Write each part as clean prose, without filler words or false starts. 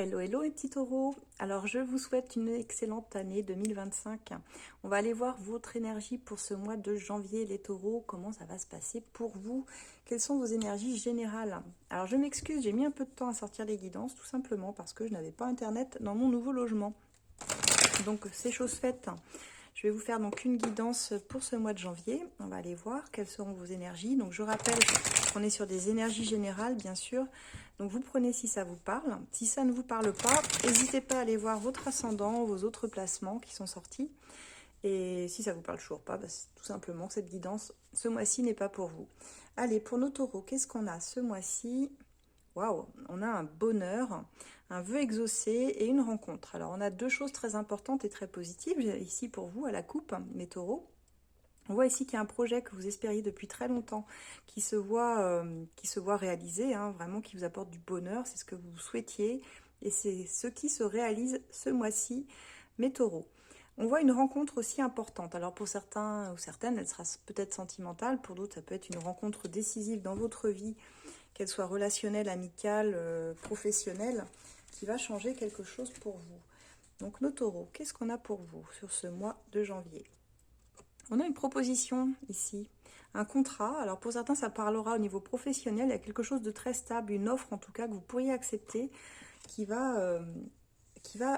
Hello, hello les petits taureaux. Alors je vous souhaite une excellente année 2025. On va aller voir votre énergie pour ce mois de janvier les taureaux. Comment ça va se passer pour vous? Quelles sont vos énergies générales? Alors je m'excuse, j'ai mis un peu de temps à sortir les guidances tout simplement parce que je n'avais pas internet dans mon nouveau logement. Donc c'est chose faite. Je vais vous faire donc une guidance pour ce mois de janvier. On va aller voir quelles seront vos énergies. Donc je rappelle qu'on est sur des énergies générales bien sûr. Donc vous prenez si ça vous parle. Si ça ne vous parle pas, n'hésitez pas à aller voir votre ascendant, vos autres placements qui sont sortis. Et si ça vous parle toujours pas, bah, c'est tout simplement que cette guidance ce mois-ci n'est pas pour vous. Allez, pour nos taureaux, qu'est-ce qu'on a ce mois-ci? Waouh, on a un bonheur, un vœu exaucé et une rencontre. Alors on a deux choses très importantes et très positives ici pour vous à la coupe, mes taureaux. On voit ici qu'il y a un projet que vous espériez depuis très longtemps qui se voit réalisé, hein, vraiment qui vous apporte du bonheur, c'est ce que vous souhaitiez et c'est ce qui se réalise ce mois-ci, mes taureaux. On voit une rencontre aussi importante. Alors pour certains ou certaines, elle sera peut-être sentimentale, pour d'autres ça peut être une rencontre décisive dans votre vie, qu'elle soit relationnelle, amicale, professionnelle, qui va changer quelque chose pour vous. Donc nos taureaux, qu'est-ce qu'on a pour vous sur ce mois de janvier? On a une proposition ici, un contrat. Alors pour certains, ça parlera au niveau professionnel. Il y a quelque chose de très stable, une offre en tout cas que vous pourriez accepter qui va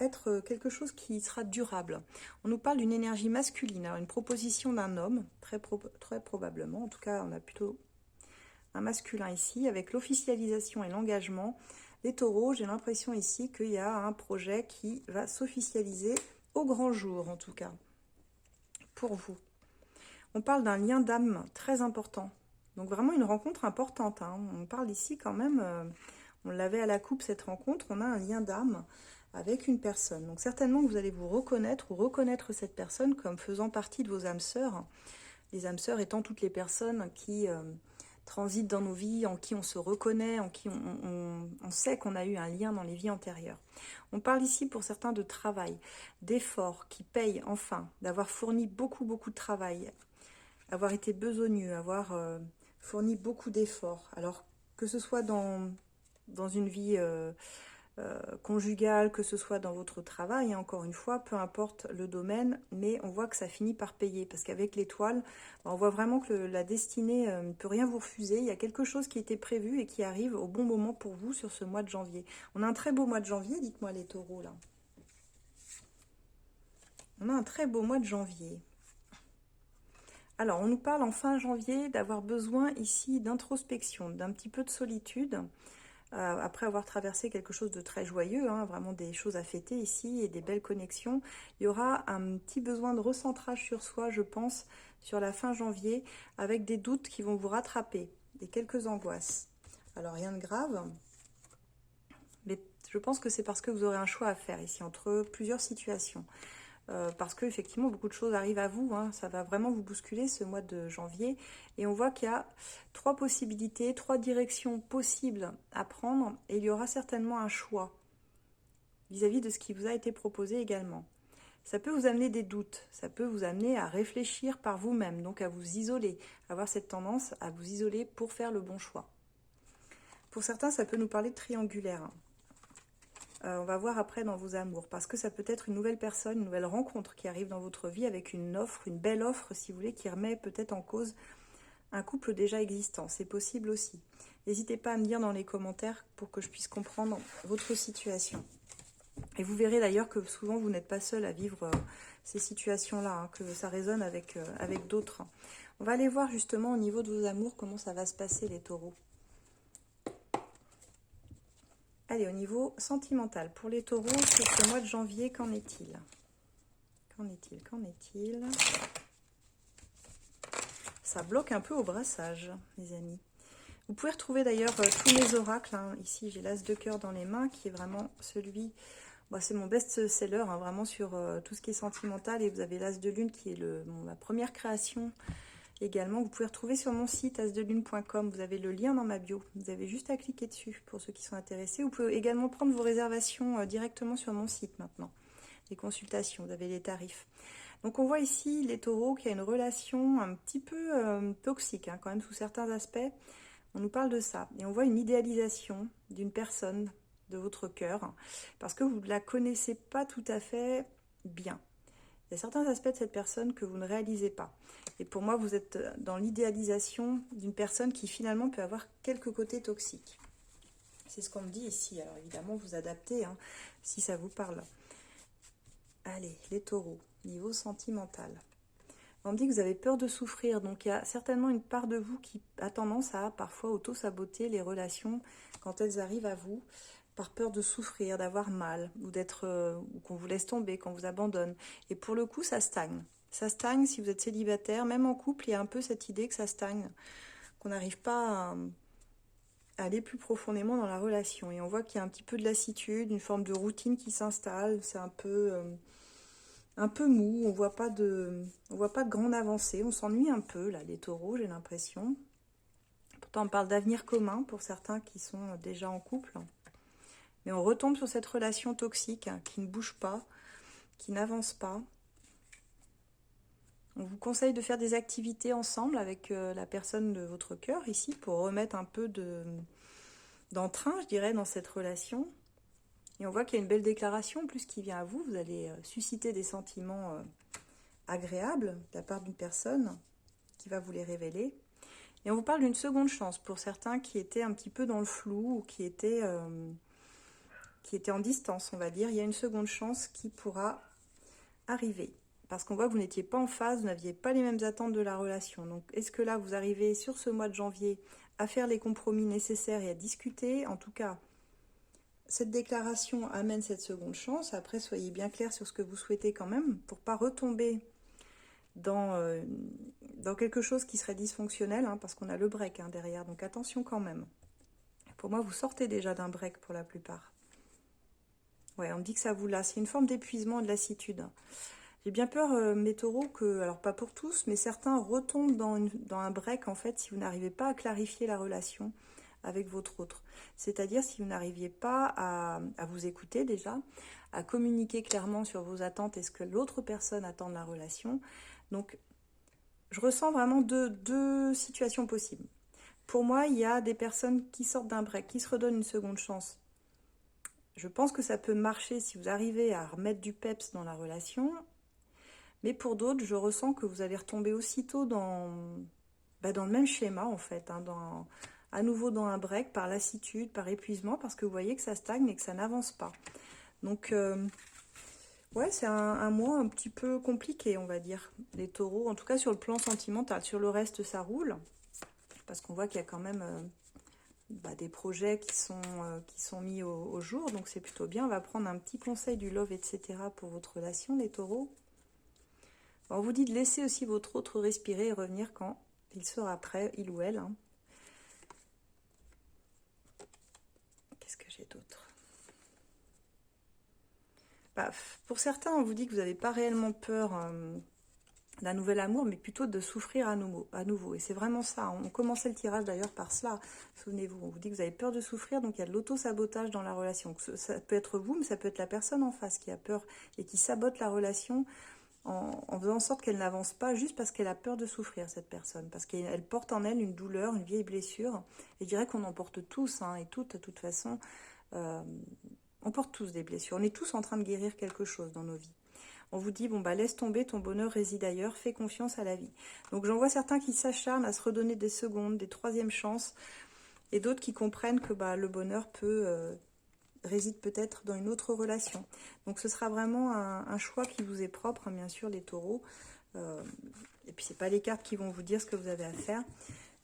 être quelque chose qui sera durable. On nous parle d'une énergie masculine, alors une proposition d'un homme, très probablement. En tout cas, on a plutôt un masculin ici, avec l'officialisation et l'engagement. Les taureaux, j'ai l'impression ici qu'il y a un projet qui va s'officialiser au grand jour, en tout cas, pour vous. On parle d'un lien d'âme très important. Donc vraiment une rencontre importante. Hein. On parle ici quand même, on l'avait à la coupe cette rencontre, on a un lien d'âme avec une personne. Donc certainement que vous allez vous reconnaître ou reconnaître cette personne comme faisant partie de vos âmes sœurs. Les âmes sœurs étant toutes les personnes qui transitent dans nos vies, en qui on se reconnaît, en qui on sait qu'on a eu un lien dans les vies antérieures. On parle ici pour certains de travail, d'efforts qui payent enfin, d'avoir fourni beaucoup de travail, avoir été besogneux, avoir fourni beaucoup d'efforts. Alors que ce soit dans une vie conjugale, que ce soit dans votre travail, et encore une fois, peu importe le domaine, mais on voit que ça finit par payer, parce qu'avec l'étoile, on voit vraiment que la destinée ne peut rien vous refuser. Il y a quelque chose qui était prévu et qui arrive au bon moment pour vous sur ce mois de janvier. On a un très beau mois de janvier, dites-moi les taureaux, là. On a un très beau mois de janvier. Alors, on nous parle en fin janvier d'avoir besoin ici d'introspection, d'un petit peu de solitude, après avoir traversé quelque chose de très joyeux, hein, vraiment des choses à fêter ici et des belles connexions. Il y aura un petit besoin de recentrage sur soi, je pense, sur la fin janvier, avec des doutes qui vont vous rattraper, et quelques angoisses. Alors, rien de grave, mais je pense que c'est parce que vous aurez un choix à faire ici, entre plusieurs situations. Parce que effectivement beaucoup de choses arrivent à vous, hein. Ça va vraiment vous bousculer ce mois de janvier et on voit qu'il y a trois possibilités, trois directions possibles à prendre et il y aura certainement un choix vis-à-vis de ce qui vous a été proposé également. Ça peut vous amener des doutes, ça peut vous amener à réfléchir par vous-même, donc à vous isoler, avoir cette tendance à vous isoler pour faire le bon choix. Pour certains, ça peut nous parler de triangulaire. On va voir après dans vos amours, parce que ça peut être une nouvelle personne, une nouvelle rencontre qui arrive dans votre vie avec une offre, une belle offre si vous voulez, qui remet peut-être en cause un couple déjà existant, c'est possible aussi. N'hésitez pas à me dire dans les commentaires pour que je puisse comprendre votre situation. Et vous verrez d'ailleurs que souvent vous n'êtes pas seul à vivre ces situations-là, hein, que ça résonne avec d'autres. On va aller voir justement au niveau de vos amours comment ça va se passer les taureaux. Allez, au niveau sentimental, pour les taureaux, sur ce mois de janvier, qu'en est-il? Qu'en est-il? Ça bloque un peu au brassage, les amis. Vous pouvez retrouver d'ailleurs tous mes oracles. Hein. Ici, j'ai l'as de cœur dans les mains, qui est vraiment celui... Bon, c'est mon best-seller, hein, vraiment sur tout ce qui est sentimental. Et vous avez l'as de lune, qui est ma première création également. Vous pouvez retrouver sur mon site asdelune.com, vous avez le lien dans ma bio, vous avez juste à cliquer dessus pour ceux qui sont intéressés. Vous pouvez également prendre vos réservations directement sur mon site maintenant, les consultations, vous avez les tarifs. Donc on voit ici les taureaux qu'il y a une relation un petit peu toxique, hein, quand même sous certains aspects, on nous parle de ça. Et on voit une idéalisation d'une personne de votre cœur, parce que vous ne la connaissez pas tout à fait bien. Il y a certains aspects de cette personne que vous ne réalisez pas. Et pour moi, vous êtes dans l'idéalisation d'une personne qui finalement peut avoir quelques côtés toxiques. C'est ce qu'on me dit ici. Alors évidemment, vous adaptez hein, si ça vous parle. Allez, les taureaux, niveau sentimental. On me dit que vous avez peur de souffrir. Donc il y a certainement une part de vous qui a tendance à parfois auto-saboter les relations quand elles arrivent à vous, par peur de souffrir, d'avoir mal, ou ou qu'on vous laisse tomber, qu'on vous abandonne. Et pour le coup, ça stagne. Ça stagne si vous êtes célibataire, même en couple, il y a un peu cette idée que ça stagne, qu'on n'arrive pas à aller plus profondément dans la relation. Et on voit qu'il y a un petit peu de lassitude, une forme de routine qui s'installe, c'est un peu mou, on voit pas de grande avancée, on s'ennuie un peu, là, les taureaux, j'ai l'impression. Pourtant, on parle d'avenir commun pour certains qui sont déjà en couple. Mais on retombe sur cette relation toxique hein, qui ne bouge pas, qui n'avance pas. On vous conseille de faire des activités ensemble avec la personne de votre cœur ici pour remettre un peu d'entrain, je dirais, dans cette relation. Et on voit qu'il y a une belle déclaration en plus qui vient à vous. Vous allez susciter des sentiments agréables de la part d'une personne qui va vous les révéler. Et on vous parle d'une seconde chance pour certains qui étaient un petit peu dans le flou ou qui étaient en distance, on va dire. Il y a une seconde chance qui pourra arriver. Parce qu'on voit que vous n'étiez pas en phase, vous n'aviez pas les mêmes attentes de la relation. Donc, est-ce que là, vous arrivez sur ce mois de janvier à faire les compromis nécessaires et à discuter? En tout cas, cette déclaration amène cette seconde chance. Après, soyez bien clair sur ce que vous souhaitez quand même, pour ne pas retomber dans quelque chose qui serait dysfonctionnel, hein, parce qu'on a le break hein, derrière. Donc, attention quand même. Pour moi, vous sortez déjà d'un break pour la plupart. Ouais, on me dit que ça vous lasse. C'est une forme d'épuisement et de lassitude. J'ai bien peur, mes taureaux, que, alors pas pour tous, mais certains retombent dans un break, en fait, si vous n'arrivez pas à clarifier la relation avec votre autre. C'est-à-dire si vous n'arriviez pas à vous écouter déjà, à communiquer clairement sur vos attentes et ce que l'autre personne attend de la relation. Donc, je ressens vraiment deux situations possibles. Pour moi, il y a des personnes qui sortent d'un break, qui se redonnent une seconde chance. Je pense que ça peut marcher si vous arrivez à remettre du peps dans la relation. Mais pour d'autres, je ressens que vous allez retomber aussitôt dans le même schéma, en fait. Hein, à nouveau dans un break, par lassitude, par épuisement, parce que vous voyez que ça stagne et que ça n'avance pas. Donc, ouais, c'est un mois un petit peu compliqué, on va dire, les taureaux. En tout cas, sur le plan sentimental. Sur le reste, ça roule. Parce qu'on voit qu'il y a quand même des projets qui sont mis au jour. Donc, c'est plutôt bien. On va prendre un petit conseil du love, etc. pour votre relation, les taureaux. On vous dit de laisser aussi votre autre respirer et revenir quand il sera prêt, il ou elle. Hein. Qu'est-ce que j'ai d'autre? Pour certains, on vous dit que vous n'avez pas réellement peur d'un nouvel amour, mais plutôt de souffrir à nouveau. Et c'est vraiment ça. On commençait le tirage d'ailleurs par cela. Souvenez-vous, on vous dit que vous avez peur de souffrir, donc il y a de l'auto-sabotage dans la relation. Ça peut être vous, mais ça peut être la personne en face qui a peur et qui sabote la relation en faisant en sorte qu'elle n'avance pas juste parce qu'elle a peur de souffrir, cette personne. Parce qu'elle porte en elle une douleur, une vieille blessure. Et je dirais qu'on en porte tous, hein, et toutes, de toute façon. On porte tous des blessures. On est tous en train de guérir quelque chose dans nos vies. On vous dit, laisse tomber, ton bonheur réside ailleurs, fais confiance à la vie. Donc j'en vois certains qui s'acharnent à se redonner des secondes, des troisièmes chances, et d'autres qui comprennent que le bonheur réside peut-être dans une autre relation. Donc ce sera vraiment un choix qui vous est propre, hein, bien sûr, les taureaux. Et puis c'est pas les cartes qui vont vous dire ce que vous avez à faire.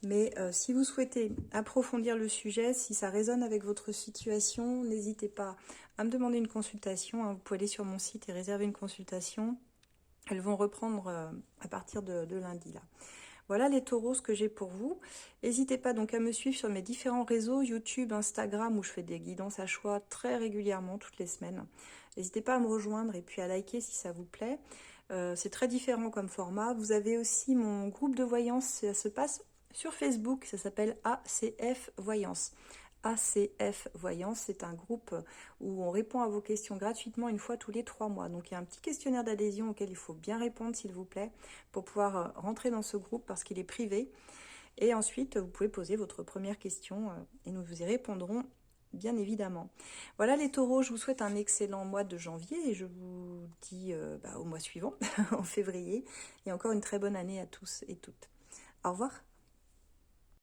Mais si vous souhaitez approfondir le sujet, si ça résonne avec votre situation, n'hésitez pas à me demander une consultation. Hein. Vous pouvez aller sur mon site et réserver une consultation. Elles vont reprendre à partir de lundi là. Voilà les taureaux, ce que j'ai pour vous. N'hésitez pas donc à me suivre sur mes différents réseaux, YouTube, Instagram, où je fais des guidances à choix très régulièrement, toutes les semaines. N'hésitez pas à me rejoindre et puis à liker si ça vous plaît. C'est très différent comme format. Vous avez aussi mon groupe de voyance, ça se passe sur Facebook, ça s'appelle ACF Voyance. ACF Voyance, c'est un groupe où on répond à vos questions gratuitement une fois tous les 3 mois. Donc il y a un petit questionnaire d'adhésion auquel il faut bien répondre, s'il vous plaît, pour pouvoir rentrer dans ce groupe parce qu'il est privé. Et ensuite, vous pouvez poser votre première question et nous vous y répondrons bien évidemment. Voilà les taureaux, je vous souhaite un excellent mois de janvier et je vous dis au mois suivant, en février. Et encore une très bonne année à tous et toutes. Au revoir.